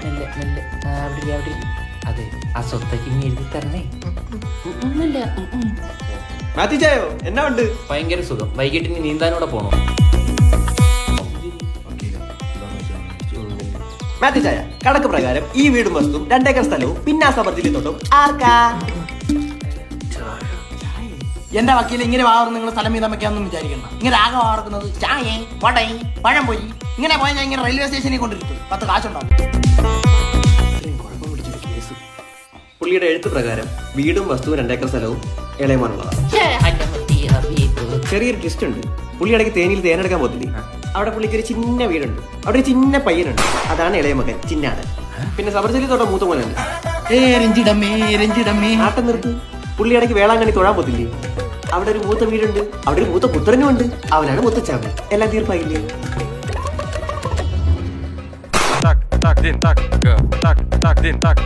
മെല്ലെ മെല്ലെ അവിടെ അവിടെ. അതെ, ആ സ്വത്തൊക്കെ ഇനി എഴുതി തരണേ. ഒന്നുമില്ല. മാറ്റിച്ചായോ എന്നാ ഉണ്ട്? ഭയങ്കര സുഖം. വൈകിട്ട് ഇനി നീന്താനൂടെ പോണോ? മാറ്റിച്ചായ, കണക്ക് പ്രകാരം ഈ വീടും വസ്തുവും 2 ഏക്കർ സ്ഥലവും പിന്നാസ പരിധിയിൽ തൊട്ടും ആർക്കാ? എന്റെ വക്കീൽ ഇങ്ങനെ വാർന്ന് നിങ്ങൾ സ്ഥലം വീതം വെക്കാന്നും വിചാരിക്കണ്ട. ഇങ്ങനെ ആകെ വാർക്കുന്നത് ചായേ വടയും പഴംപൊരി ഇങ്ങനെ പോയാൽ ഞാൻ ഇങ്ങനെ റെയിൽവേ സ്റ്റേഷനിൽ കൊണ്ടിരിക്കും. 10 കാശുണ്ടാകും. പുള്ളിയുടെ എഴുത്ത് പ്രകാരം വീടും വസ്തുവും 2 ഏക്കർ സ്ഥലവും ഇളയമാനുള്ളതാണ്. ചെറിയൊരു ട്വിസ്റ്റ് ഉണ്ട്. പുള്ളി ഇടയ്ക്ക് തേനിയിൽ തേനെടുക്കാൻ പോകത്തില്ലേ, അവിടെ പുള്ളിക്ക് ഒരു ചിന്ന വീടുണ്ട്. അവിടെ ഒരു ചിന്ന പയ്യനുണ്ട്, അതാണ് ഇളയ മകൻ ചിന്നാണ്. പിന്നെ സബർജലി തൊട്ട മൂത്ത മോനുണ്ട്. ആട്ടം നിർത്ത്. പുള്ളി ഇടയ്ക്ക് വേളാങ്കണ്ണി തൊഴാൻ പോത്തില്ലേ, അവിടെ ഒരു മൂത്ത വീടുണ്ട്. അവിടെ ഒരു മൂത്ത പുത്രനും ഉണ്ട്, അവനാണ് മുത്തച്ചാമൻ. എല്ലാം തീർപ്പായില്ലേ? Так, день, так,